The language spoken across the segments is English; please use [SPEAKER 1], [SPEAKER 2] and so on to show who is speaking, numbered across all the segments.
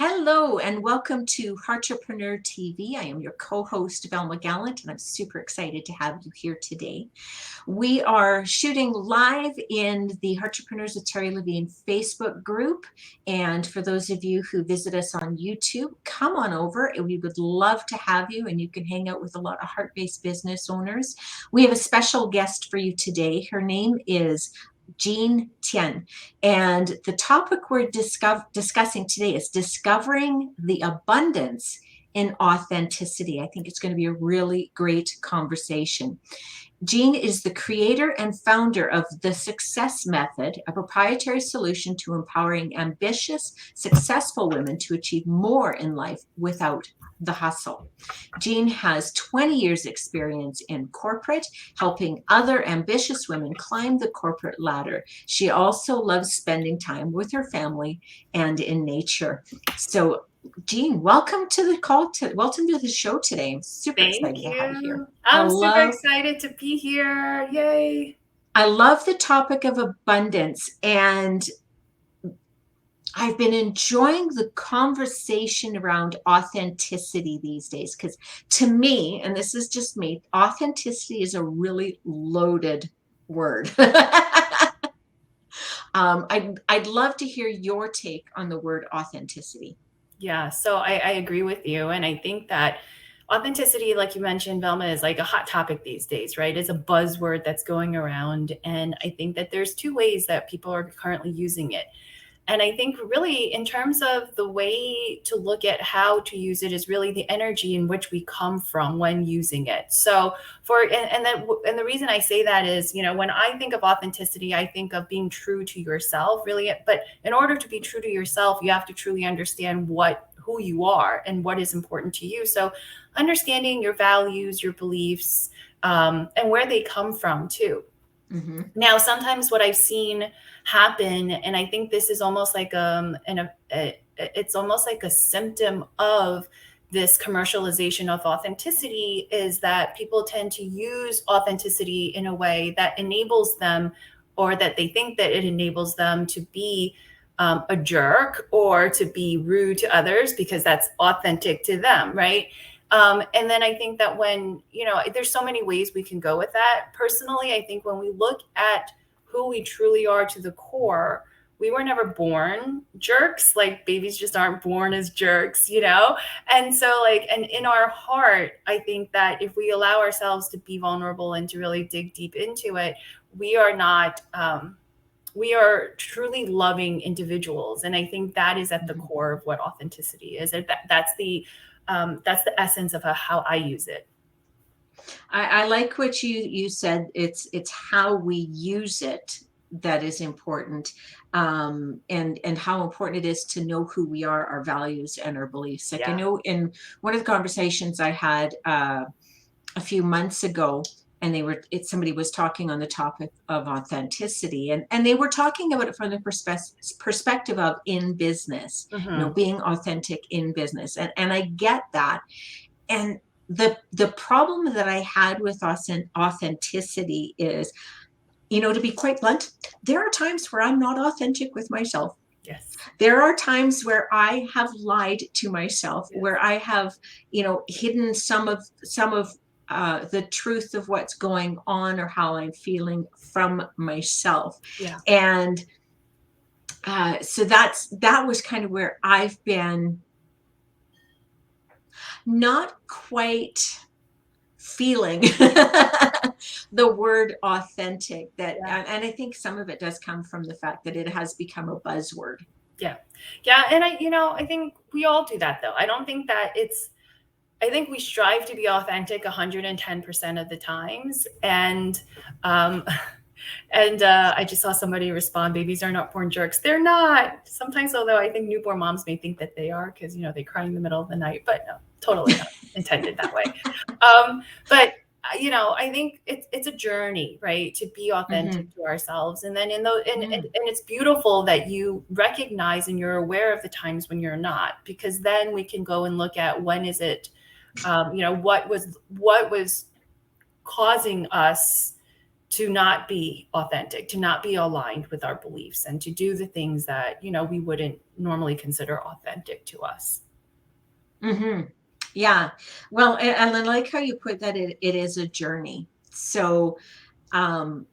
[SPEAKER 1] Hello and welcome to Heartrepreneur TV. I am your co-host, Velma Gallant, and I'm super excited to have you here today. We are shooting live in the Heartrepreneurs with Terry Levine Facebook group. And for those of you who visit us on YouTube, come on over. We would love to have you, and you can hang out with a lot of heart-based business owners. We have a special guest for you today. Her name is Jean Tien. And the topic we're discussing today is discovering the abundance in authenticity. I think it's going to be a really great conversation. Jean is the creator and founder of The Success Method, a proprietary solution to empowering ambitious, successful women to achieve more in life without the hustle. Jean has 20 years experience in corporate, helping other ambitious women climb the corporate ladder. She also loves spending time with her family and in nature. So Jean, welcome to the welcome to the show today. I'm super excited to have you here.
[SPEAKER 2] I'm super excited to be here. Yay.
[SPEAKER 1] I love the topic of abundance, and I've been enjoying the conversation around authenticity these days, because to me, and this is just me, authenticity is a really loaded word. I'd love to hear your take on the word authenticity.
[SPEAKER 2] Yeah, so I agree with you. And I think that authenticity, like you mentioned, Velma, is like a hot topic these days, right? It's a buzzword that's going around. And I think that there's two ways that people are currently using it. And I think really in terms of the way to look at how to use it is really the energy in which we come from when using it. So and the reason I say that is, when I think of authenticity, I think of being true to yourself, really. But in order to be true to yourself, you have to truly understand who you are and what is important to you. So understanding your values, your beliefs, and where they come from too. Mm-hmm. Now, sometimes what I've seen happen, and I think this is almost like it's almost like a symptom of this commercialization of authenticity, is that people tend to use authenticity in a way that enables them, or that they think that it enables them to be a jerk or to be rude to others because that's authentic to them, right? And then I think that there's so many ways we can go with that. Personally, I think when we look at who we truly are to the core, we were never born jerks. Like, babies just aren't born as jerks, And so and in our heart, I think that if we allow ourselves to be vulnerable and to really dig deep into it, we are truly loving individuals. And I think that is at the core of what authenticity is. That's the essence of how I use it.
[SPEAKER 1] I like what you said. It's how we use it that is important, and how important it is to know who we are, our values, and our beliefs. Like, I know in one of the conversations I had a few months ago, and somebody was talking on the topic of authenticity, and they were talking about it from the perspective of in business, being authentic in business, and I get that. And the problem that I had with authenticity is, to be quite blunt, there are times where I'm not authentic with myself.
[SPEAKER 2] Yes.
[SPEAKER 1] There are times where I have lied to myself, where I have, hidden some of the truth of what's going on or how I'm feeling from myself.
[SPEAKER 2] Yeah.
[SPEAKER 1] And so that was kind of where I've been not quite feeling the word authentic, and I think some of it does come from the fact that it has become a buzzword.
[SPEAKER 2] Yeah. And I think we all do that, though. I don't think that I think we strive to be authentic 110% of the times. And I just saw somebody respond, babies are not born jerks. They're not. Sometimes, although I think newborn moms may think that they are, because, they cry in the middle of the night, but no, totally not intended that way. But I think it's a journey, right? To be authentic to ourselves. And then and it's beautiful that you recognize and you're aware of the times when you're not, because then we can go and look at when is it, what was causing us to not be authentic, to not be aligned with our beliefs, and to do the things that, we wouldn't normally consider authentic to us.
[SPEAKER 1] Mm-hmm. Yeah. Well, and I like how you put that it is a journey. So um,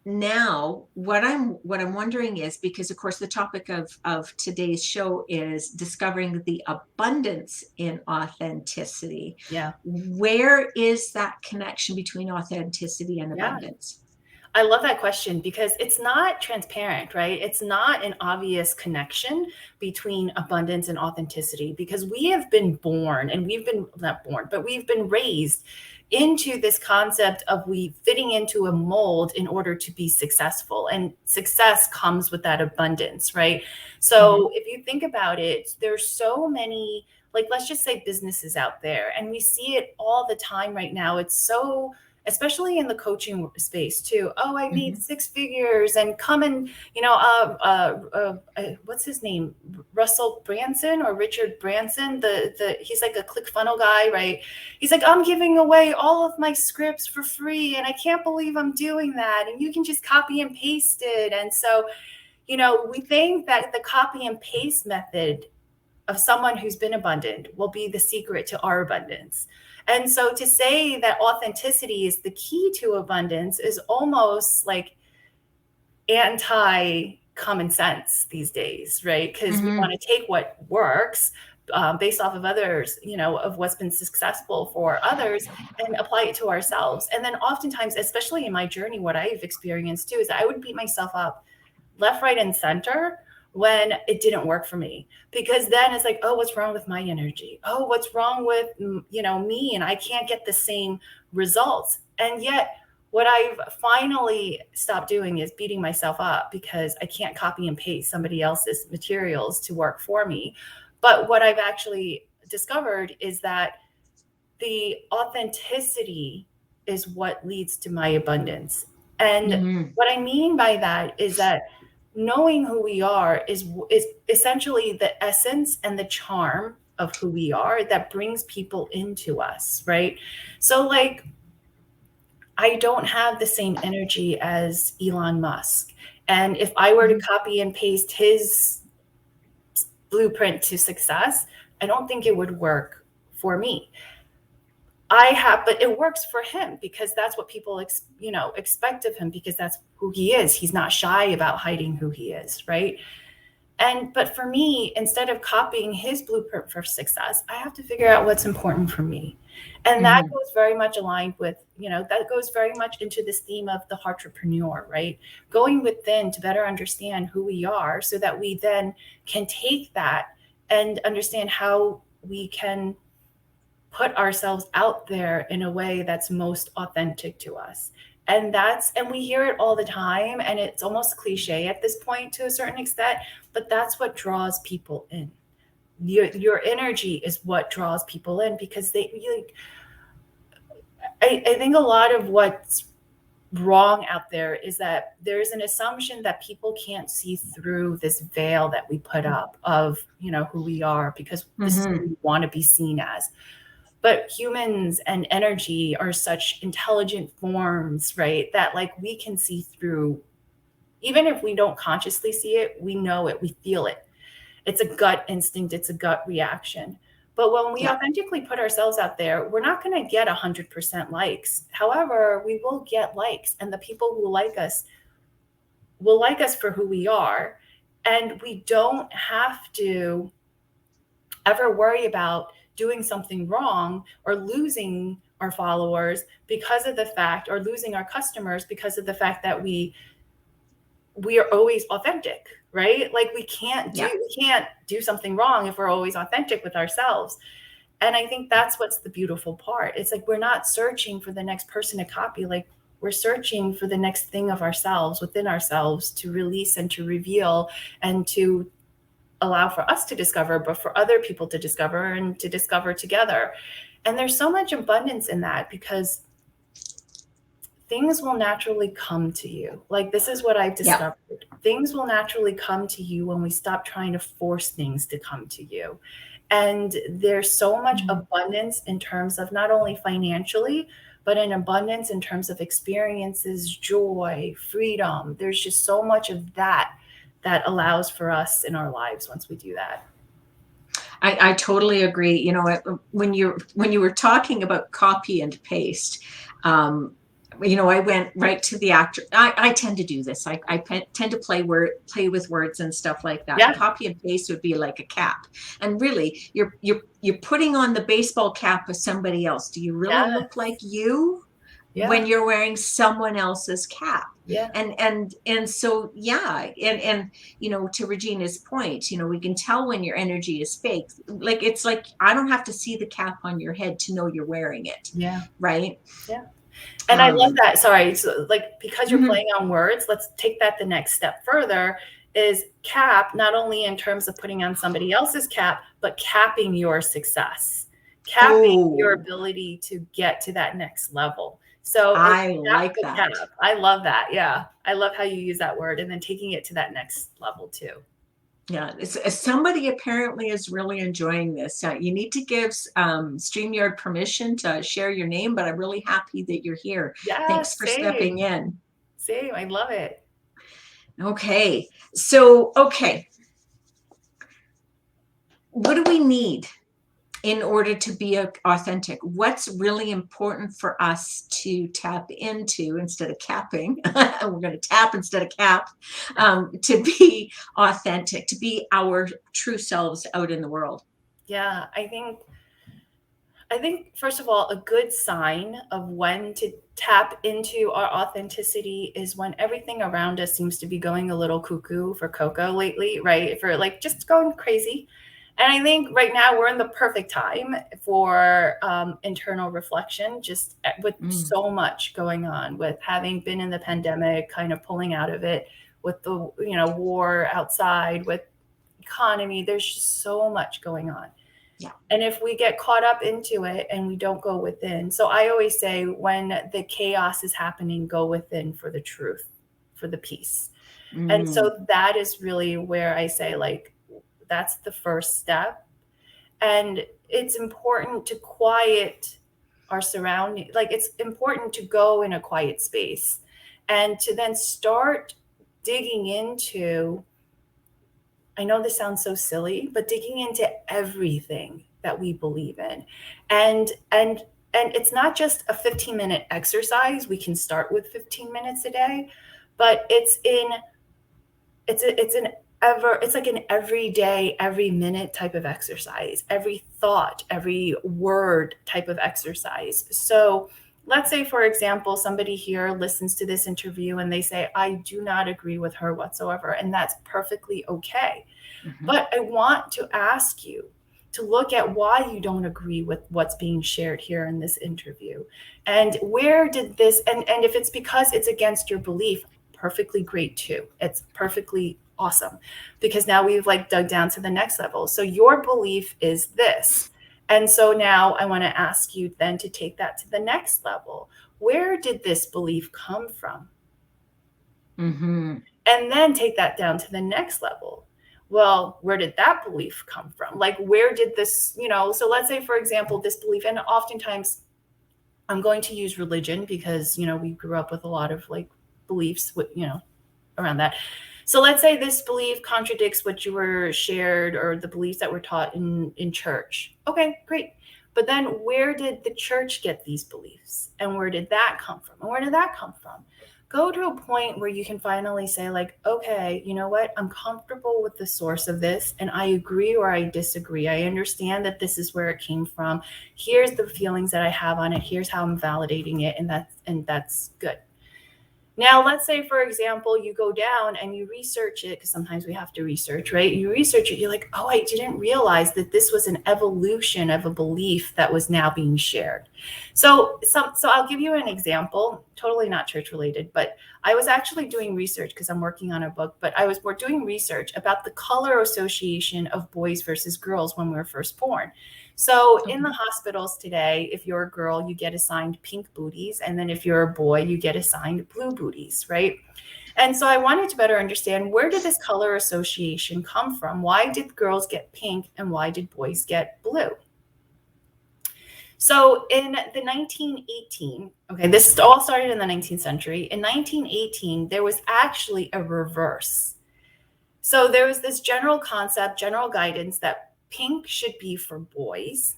[SPEAKER 1] now what I'm wondering is, because of course the topic of today's show is discovering the abundance in authenticity.
[SPEAKER 2] Yeah.
[SPEAKER 1] Where is that connection between authenticity and
[SPEAKER 2] Yeah.
[SPEAKER 1] abundance?
[SPEAKER 2] I love that question because it's not transparent, right? It's not an obvious connection between abundance and authenticity, because we have been born, and we've been not born, but we've been raised into this concept of we fitting into a mold in order to be successful. And success comes with that abundance, right? So if you think about it, there's so many, like, let's just say businesses out there, and we see it all the time right now. It's so, especially in the coaching space too. Oh, I need 6 figures, and come and, what's his name? Russell Branson or Richard Branson. He's like a ClickFunnels guy, right? He's like, I'm giving away all of my scripts for free, and I can't believe I'm doing that. And you can just copy and paste it. And so, we think that the copy and paste method of someone who's been abundant will be the secret to our abundance. And so to say that authenticity is the key to abundance is almost like anti common sense these days, right? Because we want to take what works based off of others, of what's been successful for others, and apply it to ourselves. And then oftentimes, especially in my journey, what I've experienced too is I would beat myself up left, right, and center when it didn't work for me, because then it's like, oh, what's wrong with my energy? Oh, what's wrong with, me? And I can't get the same results. And yet what I've finally stopped doing is beating myself up because I can't copy and paste somebody else's materials to work for me. But what I've actually discovered is that the authenticity is what leads to my abundance. And what I mean by that is that knowing who we are is essentially the essence and the charm of who we are that brings people into us, right? So like, I don't have the same energy as Elon Musk. And if I were to copy and paste his blueprint to success, I don't think it would work for me. But it works for him because that's what people, expect of him, because that's who he is. He's not shy about hiding who he is, right? But for me, instead of copying his blueprint for success, I have to figure out what's important for me. And that goes very much aligned with, that goes very much into this theme of the entrepreneur, right? Going within to better understand who we are so that we then can take that and understand how we can put ourselves out there in a way that's most authentic to us. And we hear it all the time, and it's almost cliche at this point to a certain extent, but that's what draws people in. Your energy is what draws people in, because I think a lot of what's wrong out there is that there's an assumption that people can't see through this veil that we put up of, who we are, because this is who we want to be seen as. But humans and energy are such intelligent forms, right? That like we can see through, even if we don't consciously see it, we know it, we feel it. It's a gut instinct, it's a gut reaction. But when we authentically put ourselves out there, we're not going to get 100% likes. However, we will get likes, and the people who like us will like us for who we are. And we don't have to ever worry about doing something wrong or losing our followers because of the fact, or losing our customers because of the fact that we are always authentic, right? Like we can't do something wrong if we're always authentic with ourselves. And I think that's what's the beautiful part. It's like we're not searching for the next person to copy. Like we're searching for the next thing of ourselves, within ourselves, to release and to reveal and to allow for us to discover, but for other people to discover and to discover together. And there's so much abundance in that, because things will naturally come to you. Like this is what I've discovered. Things will naturally come to you when we stop trying to force things to come to you. And there's so much abundance in terms of not only financially, but an abundance in terms of experiences, joy, freedom. There's just so much of that that allows for us in our lives once we do that.
[SPEAKER 1] I totally agree. You know, when you were talking about copy and paste, you know, I went right to the actor. I tend to do this. I tend to play with words and stuff like that.
[SPEAKER 2] Yeah.
[SPEAKER 1] Copy and paste would be like a cap, and really, you're putting on the baseball cap of somebody else. Do you really look like you when you're wearing someone else's cap?
[SPEAKER 2] Yeah.
[SPEAKER 1] And so yeah, and you know, to Regina's point, you know, we can tell when your energy is fake. Like, it's like, I don't have to see the cap on your head to know you're wearing it.
[SPEAKER 2] Yeah.
[SPEAKER 1] Right.
[SPEAKER 2] Yeah. And I love that. Sorry. So, like, because you're playing on words, let's take that the next step further. Is cap, not only in terms of putting on somebody else's cap, but capping your success, capping your ability to get to that next level. So
[SPEAKER 1] I like that.
[SPEAKER 2] Cap. I love that. Yeah. I love how you use that word, and then taking it to that next level too.
[SPEAKER 1] Yeah, somebody apparently is really enjoying this. You need to give StreamYard permission to share your name, but I'm really happy that you're here.
[SPEAKER 2] Yeah,
[SPEAKER 1] thanks for stepping in.
[SPEAKER 2] Same. I love it.
[SPEAKER 1] Okay, so what do we need in order to be authentic? What's really important for us to tap into instead of capping? We're going to tap instead of cap, to be authentic, to be our true selves out in the world.
[SPEAKER 2] Yeah, I think first of all, a good sign of when to tap into our authenticity is when everything around us seems to be going a little cuckoo for Coco lately, right? For like just going crazy. And I think right now we're in the perfect time for internal reflection, just with so much going on, with having been in the pandemic, kind of pulling out of it, with the war outside, with economy. There's just so much going on.
[SPEAKER 1] Yeah.
[SPEAKER 2] And if we get caught up into it and we don't go within, so I always say when the chaos is happening, go within for the truth, for the peace. And so that is really where I say, like, that's the first step. And it's important to quiet our surrounding. Like, it's important to go in a quiet space and to then start digging into, I know this sounds so silly, but digging into everything that we believe in. And it's not just a 15-minute exercise. We can start with 15 minutes a day, but it's like an everyday, every minute type of exercise, every thought, every word type of exercise. So let's say, for example, somebody here listens to this interview and they say, I do not agree with her whatsoever. And that's perfectly okay. But I want to ask you to look at why you don't agree with what's being shared here in this interview. And where did this, and if it's because it's against your belief, perfectly great too. It's perfectly awesome, because now we've like dug down to the next level. So your belief is this. And so now I want to ask you then to take that to the next level. Where did this belief come from? And then take that down to the next level. Well, where did that belief come from? Like, where did this, so let's say, for example, this belief, and oftentimes I'm going to use religion because, we grew up with a lot of like beliefs with, around that. So let's say this belief contradicts what you were shared or the beliefs that were taught in church. Okay, great. But then where did the church get these beliefs? And where did that come from? And where did that come from? Go to a point where you can finally say, like, okay, you know what? I'm comfortable with the source of this, and I agree or I disagree. I understand that this is where it came from. Here's the feelings that I have on it. Here's how I'm validating it, and that's good. Now, let's say, for example, you go down and you research it, because sometimes we have to research, right? You research it, you're like, oh, I didn't realize that this was an evolution of a belief that was now being shared. So I'll give you an example, totally not church related, but I was actually doing research because I'm working on a book, but we're doing research about the color association of boys versus girls when we were first born. So in the hospitals today, if you're a girl, you get assigned pink booties. And then if you're a boy, you get assigned blue booties, right? And so I wanted to better understand, where did this color association come from? Why did girls get pink and why did boys get blue? So in the 1918, okay, this all started in the 19th century. In 1918, there was actually a reverse. So there was this general concept, general guidance that pink should be for boys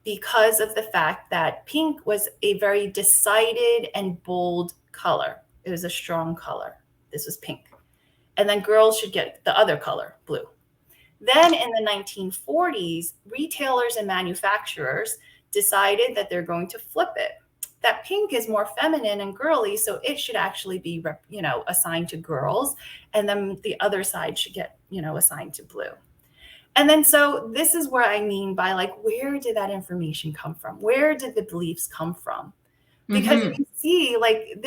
[SPEAKER 2] because of the fact that pink was a very decided and bold color. It was a strong color. This was pink. And then girls should get the other color, blue. Then in the 1940s, retailers and manufacturers decided that they're going to flip it. That pink is more feminine and girly, so it should actually be, assigned to girls, and then the other side should get, assigned to blue. And then so this is where I mean by like, where did that information come from? Where did the beliefs come from? Because
[SPEAKER 1] Mm-hmm.
[SPEAKER 2] you see, like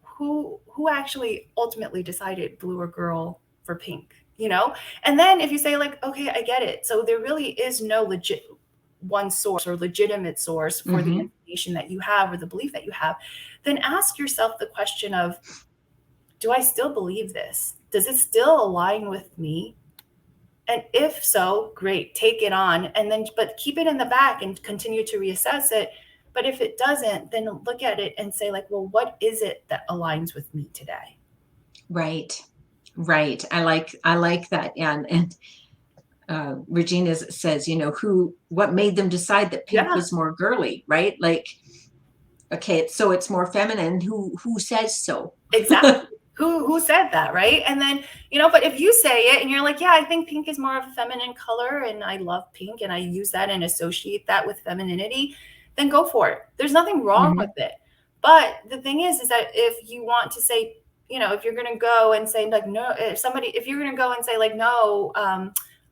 [SPEAKER 2] who actually ultimately decided blue or girl for pink, And then if you say like, okay, I get it. So there really is no legit one source or legitimate source for the
[SPEAKER 1] Mm-hmm.
[SPEAKER 2] information that you have or the belief that you have, then ask yourself the question of, do I still believe this? Does it still align with me? And if so, great, take it on. And then, but keep it in the back and continue to reassess it. But if it doesn't, then look at it and say, like, well, what is it that aligns with me today?
[SPEAKER 1] Right. Right. I like that. And Regina says, what made them decide that pink
[SPEAKER 2] Yeah,
[SPEAKER 1] was more girly, right? Like, okay, so it's more feminine. Who says so?
[SPEAKER 2] exactly. Who said that, right? And then, but if you say it and you're like, yeah, I think pink is more of a feminine color and I love pink and I use that and associate that with femininity, then go for it. There's nothing wrong
[SPEAKER 1] Mm-hmm.
[SPEAKER 2] with it. But the thing is that if you want to say, if you're going to go and say like, no, if you're going to go and say like, no,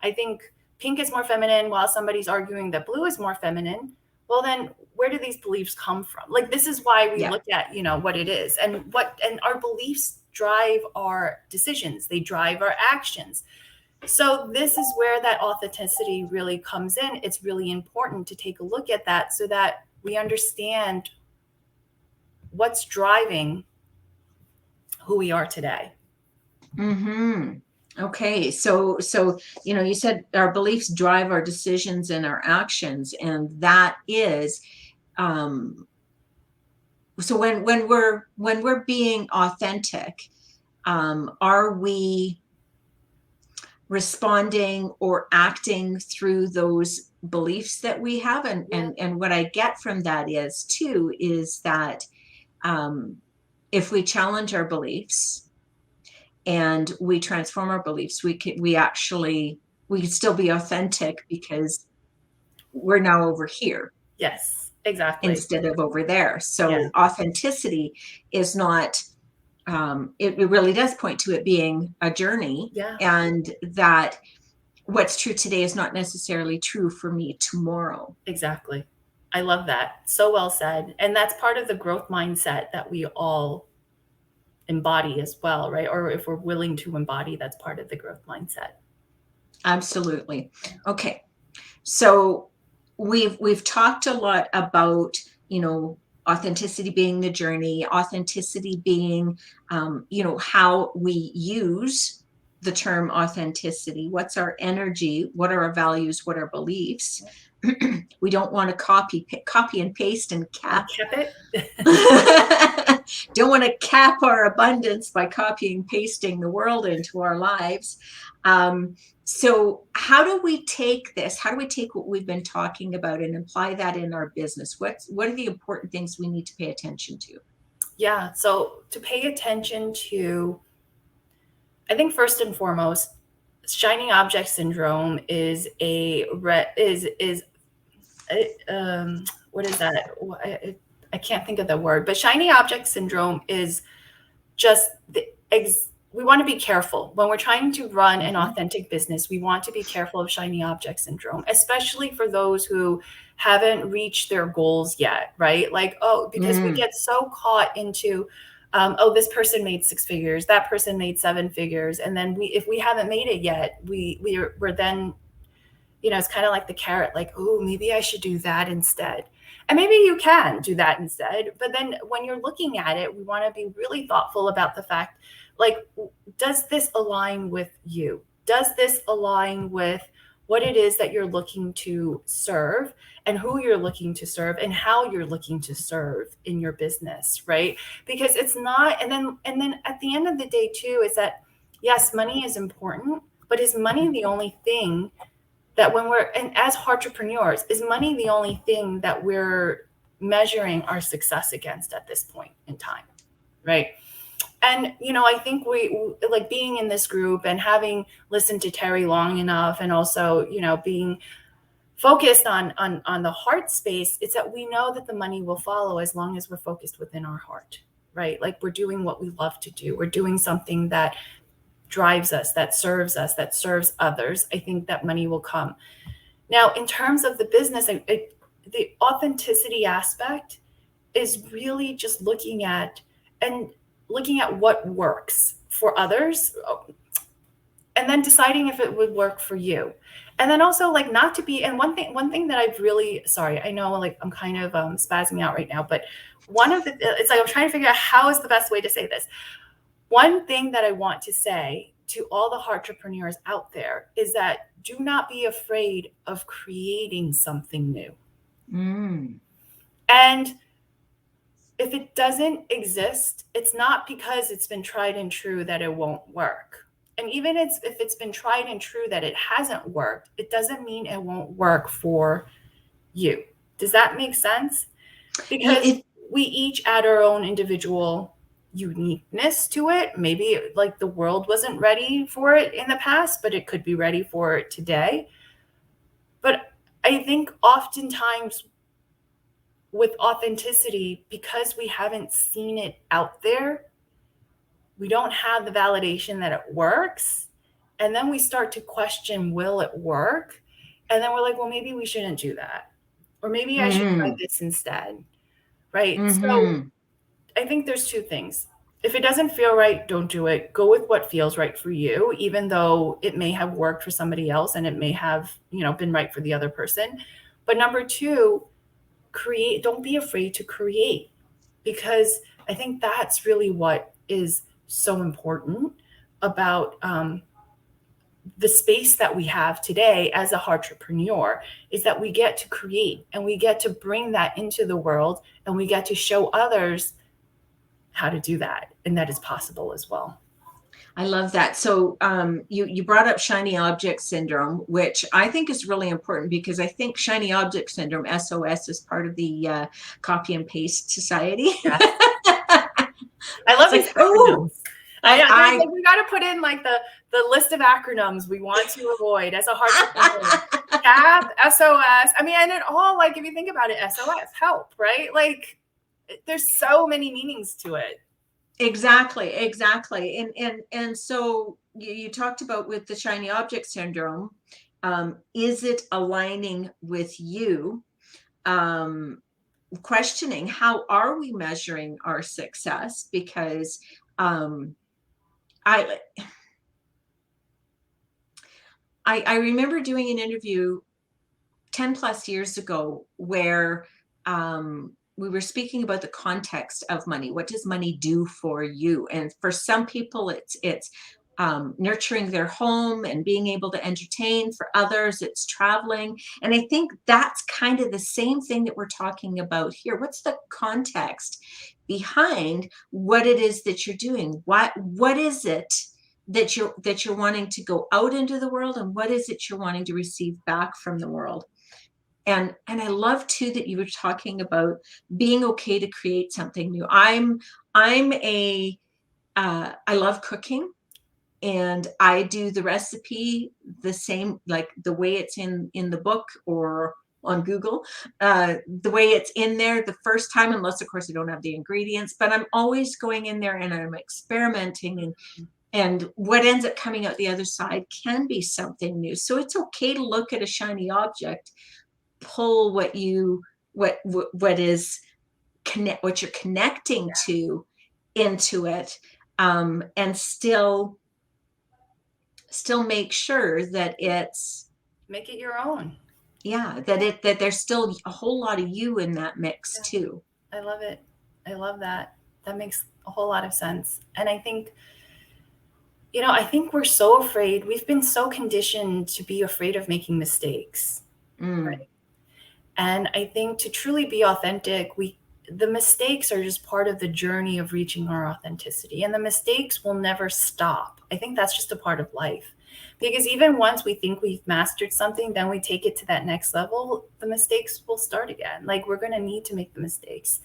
[SPEAKER 2] I think pink is more feminine while somebody's arguing that blue is more feminine, well, then where do these beliefs come from? Like, this is why we
[SPEAKER 1] Yeah.
[SPEAKER 2] look at, what it is and our beliefs drive our decisions. They drive our actions. So this is where that authenticity really comes in. It's really important to take a look at that so that we understand what's driving who we are today.
[SPEAKER 1] Mm-hmm. Okay, so you said our beliefs drive our decisions and our actions, and that is so when we're being authentic, are we responding or acting through those beliefs that we have? And
[SPEAKER 2] Yeah.
[SPEAKER 1] and what I get from that is that if we challenge our beliefs and we transform our beliefs, we can still be authentic because we're now over here
[SPEAKER 2] Yes, exactly.
[SPEAKER 1] instead of over there.
[SPEAKER 2] Yeah.
[SPEAKER 1] So authenticity is not, it really does point to it being a journey,
[SPEAKER 2] Yeah,
[SPEAKER 1] and that what's true today is not necessarily true for me tomorrow.
[SPEAKER 2] exactly. I love that. So well said. And that's part of the growth mindset that we all embody as well, right? Or if we're willing to embody, that's part of the growth mindset.
[SPEAKER 1] Absolutely. Okay. So we've talked a lot about, authenticity being the journey, authenticity being, how we use the term authenticity. What's our energy? What are our values? What are beliefs? We don't want to copy and paste and
[SPEAKER 2] And
[SPEAKER 1] cap.
[SPEAKER 2] kept it.
[SPEAKER 1] Don't want to cap our abundance by copying pasting the world into our lives. So how do we take this? How do we take what we've been talking about and apply that in our business? What are the important things we need to pay attention to?
[SPEAKER 2] Yeah. So to pay attention to, I think first and foremost, shining object syndrome is what is that? I can't think of the word, but shiny object syndrome is just we want to be careful when we're trying to run an
[SPEAKER 1] Mhm.
[SPEAKER 2] authentic business. We want to be careful of shiny object syndrome, especially for those who haven't reached their goals yet, right? Like, oh, because we
[SPEAKER 1] Mm,
[SPEAKER 2] get so caught into, oh, this person made 6 figures, that person made 7 figures, and then if we haven't made it yet, we're then, it's kind of like the carrot, like, oh, maybe I should do that instead. And maybe you can do that instead. But then when you're looking at it, we want to be really thoughtful about the fact, like, does this align with you? Does this align with what it is that you're looking to serve and who you're looking to serve and how you're looking to serve in your business, right? Because it's not, and then at the end of the day too, is that yes, money is important, but is money the only thing that when we're, and as entrepreneurs, is money the only thing that we're measuring our success against at this point in time, right? And I think we like being in this group and having listened to Terry long enough, and also being focused on the heart space, it's that we know that the money will follow as long as we're focused within our heart, right? Like we're doing what we love to do, we're doing something that drives us, that serves others. I think that money will come. Now in terms of the business, the authenticity aspect is really just looking at what works for others, and then deciding if it would work for you. And then also like not to be, and one thing that I've really, sorry, I know like I'm kind of spazzing out right now, but it's like I'm trying to figure out how is the best way to say this. One thing that I want to say to all the entrepreneurs out there is that do not be afraid of creating something new. And if it doesn't exist, it's not because it's been tried and true that it won't work. And even if it's been tried and true that it hasn't worked, it doesn't mean it won't work for you. Does that make sense? Because we each add our own individual uniqueness to it. Maybe like the world wasn't ready for it in the past, but it could be ready for it today. But I think oftentimes with authenticity, because we haven't seen it out there, we don't have the validation that it works. And then we start to question, will it work? And then we're like, well, maybe we shouldn't do that. Or maybe I should try this instead. Right. So I think there's two things. If it doesn't feel right, don't do it. Go with what feels right for you, even though it may have worked for somebody else and it may have, been right for the other person. But number two, don't be afraid to create, because I think that's really what is so important about the space that we have today as a entrepreneur, is that we get to create and we get to bring that into the world, and we get to show others how to do that, and that is possible as well.
[SPEAKER 1] I love that. So you brought up shiny object syndrome, which I think is really important, because I think shiny object syndrome, SOS, is part of the copy and paste society.
[SPEAKER 2] Yes. I love these acronyms. We got to put in like the list of acronyms we want to avoid as a entrepreneur. CAP, SOS. I mean, and it all, like, if you think about it, SOS, help, right? Like, there's so many meanings to it.
[SPEAKER 1] Exactly. And so you talked about with the shiny object syndrome, is it aligning with you? Questioning, how are we measuring our success? Because I remember doing an interview 10 plus years ago where we were speaking about the context of money. What does money do for you? And for some people, it's nurturing their home and being able to entertain. For others, it's traveling. And I think that's kind of the same thing that we're talking about here. What's the context behind what it is that you're doing? What is it that you're wanting to go out into the world, and what is it you're wanting to receive back from the world? And I love too that you were talking about being okay to create something new. I love cooking, and I do the recipe the same, like the way it's in the book or on Google, the way it's in there the first time, unless of course I don't have the ingredients, but I'm always going in there and I'm experimenting, and what ends up coming out the other side can be something new. So it's okay to look at a shiny object, pull what you're connecting to into it, and still make sure that
[SPEAKER 2] make it your own.
[SPEAKER 1] Yeah, that there's still a whole lot of you in that mix too.
[SPEAKER 2] I love it. I love that. That makes a whole lot of sense. And I think I think we're so afraid. We've been so conditioned to be afraid of making mistakes.
[SPEAKER 1] Mm.
[SPEAKER 2] Right. And I think to truly be authentic, the mistakes are just part of the journey of reaching our authenticity. And the mistakes will never stop. I think that's just a part of life. Because even once we think we've mastered something, then we take it to that next level, the mistakes will start again. Like, we're going to need to make the mistakes.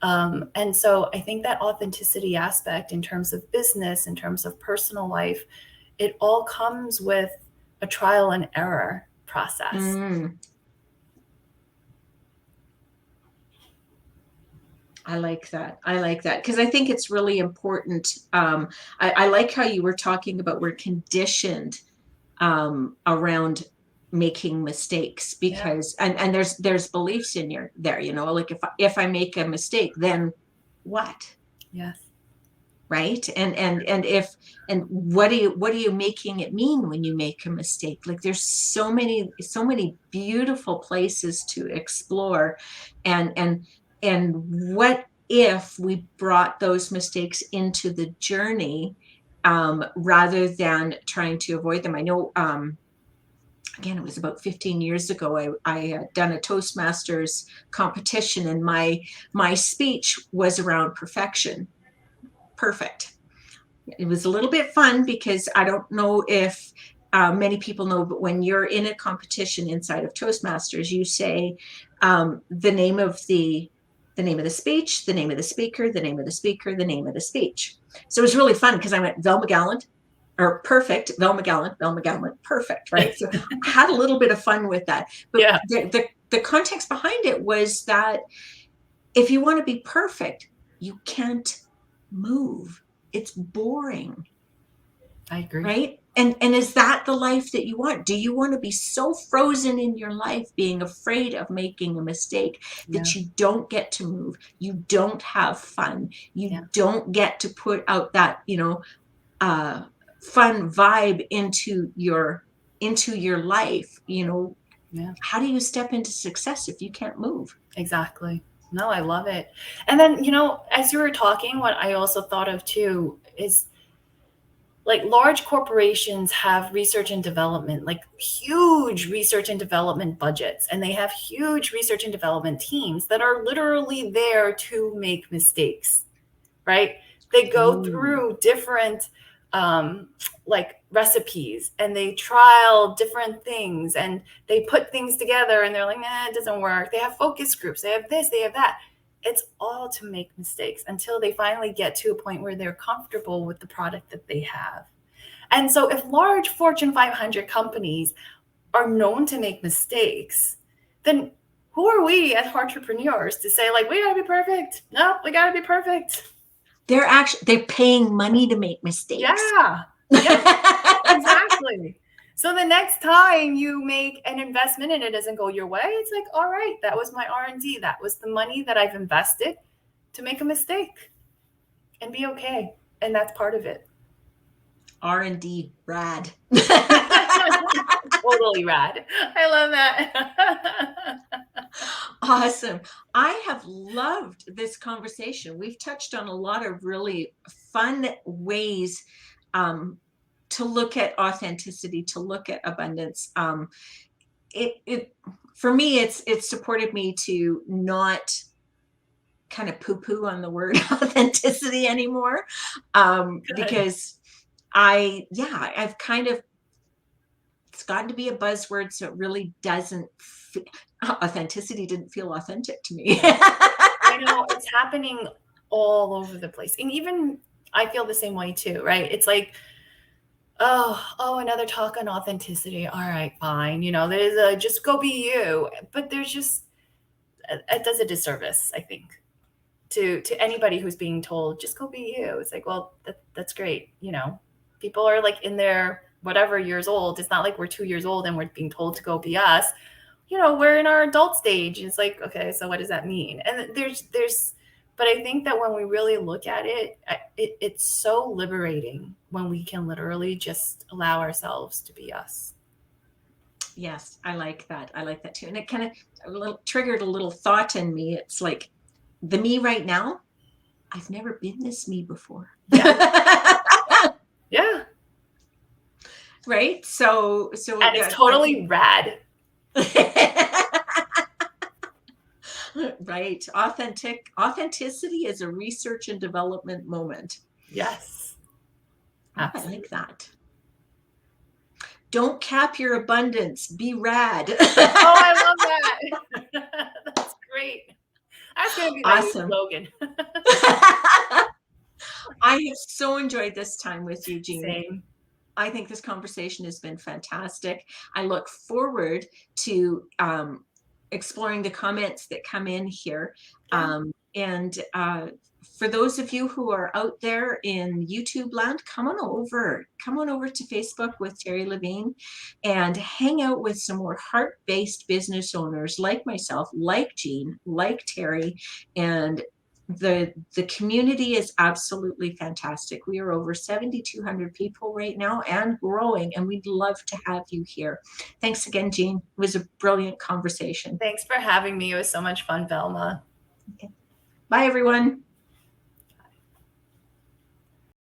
[SPEAKER 2] And so I think that authenticity aspect in terms of business, in terms of personal life, it all comes with a trial and error process.
[SPEAKER 1] Mm. I like that. I like that because I think it's really important. I like how you were talking about we're conditioned around making mistakes
[SPEAKER 2] Yeah.
[SPEAKER 1] because and there's beliefs in your there, like if I make a mistake, then what?
[SPEAKER 2] Yes.
[SPEAKER 1] Right? And if and what are you making it mean when you make a mistake? Like there's so many beautiful places to explore and what if we brought those mistakes into the journey rather than trying to avoid them? I know again, it was about 15 years ago. I had done a Toastmasters competition, and my speech was around perfection. Perfect. It was a little bit fun because I don't know if many people know, but when you're in a competition inside of Toastmasters, you say the name of the speech, the name of the speaker, the name of the speaker, the name of the speech. So it was really fun because I went Velma Gallant or perfect, Velma Gallant, Velma Gallant, perfect, right? So I had a little bit of fun with that. But
[SPEAKER 2] Yeah.
[SPEAKER 1] the context behind it was that if you want to be perfect, you can't move. It's boring,
[SPEAKER 2] I agree.
[SPEAKER 1] right? And is that the life that you want? Do you want to be so frozen in your life being afraid of making a mistake
[SPEAKER 2] Yeah.
[SPEAKER 1] that you don't get to move, you don't have fun, you
[SPEAKER 2] Yeah.
[SPEAKER 1] don't get to put out that uh fun vibe into your life?
[SPEAKER 2] Yeah.
[SPEAKER 1] How do you step into success if you can't move?
[SPEAKER 2] Exactly. No, I love it. And then, as you were talking, what I also thought of too is, like, large corporations have research and development, like huge research and development budgets, and they have huge research and development teams that are literally there to make mistakes, right? They go
[SPEAKER 1] Ooh.
[SPEAKER 2] through different like recipes, and they trial different things, and they put things together, and they're like, nah, it doesn't work. They have focus groups, they have this, they have that. It's all to make mistakes until they finally get to a point where they're comfortable with the product that they have. And so if large Fortune 500 companies are known to make mistakes, then who are we as entrepreneurs to say, like, we gotta be perfect? No, we gotta be perfect.
[SPEAKER 1] They're paying money to make mistakes.
[SPEAKER 2] Yeah. Yeah, exactly. So the next time you make an investment and it doesn't go your way, it's like, all right, that was my R&D. That was the money that I've invested to make a mistake and be okay. And that's part of it.
[SPEAKER 1] R&D rad.
[SPEAKER 2] Totally rad. I love that.
[SPEAKER 1] Awesome. I have loved this conversation. We've touched on a lot of really fun ways to look at authenticity, to look at abundance. It for me, it's supported me to not kind of poo-poo on the word authenticity anymore,
[SPEAKER 2] Good.
[SPEAKER 1] because I've kind of it's gotten to be a buzzword, so it really doesn't authenticity didn't feel authentic to me.
[SPEAKER 2] Yeah. I know it's happening all over the place. And even I feel the same way too, right? It's like, oh, another talk on authenticity. All right, fine. There's a just go be you. But there's just it does a disservice, I think, to anybody who's being told just go be you. It's like, well, that's great. People are like in their whatever years old. It's not like we're 2 years old and we're being told to go be us. We're in our adult stage. It's like, okay, so what does that mean? And but I think that when we really look at it's so liberating when we can literally just allow ourselves to be us.
[SPEAKER 1] Yes, I like that. I like that too. And it kind of triggered a little thought in me. It's like the me right now, I've never been this me before.
[SPEAKER 2] Yeah. Yeah.
[SPEAKER 1] right? So
[SPEAKER 2] And it's totally rad.
[SPEAKER 1] Right. Authenticity is a research and development moment.
[SPEAKER 2] Yes.
[SPEAKER 1] Oh, I
[SPEAKER 2] Absolutely.
[SPEAKER 1] like that. Don't cap your abundance. Be rad.
[SPEAKER 2] Oh, I love that. That's great. That's going to be my new
[SPEAKER 1] Awesome.
[SPEAKER 2] slogan.
[SPEAKER 1] I have so enjoyed this time with you, Jean.
[SPEAKER 2] Same.
[SPEAKER 1] I think this conversation has been fantastic. I look forward to exploring the comments that come in here.
[SPEAKER 2] Yeah.
[SPEAKER 1] And for those of you who are out there in YouTube land, come on over. Come on over to Facebook with Terry Levine and hang out with some more heart-based business owners like myself, like Jean, like Terry, and the community is absolutely fantastic. We are over 7,200 people right now and growing, and we'd love to have you here. Thanks again, Jean. It was a brilliant conversation.
[SPEAKER 2] Thanks for having me. It was so much fun, Velma.
[SPEAKER 1] Okay. Bye, everyone.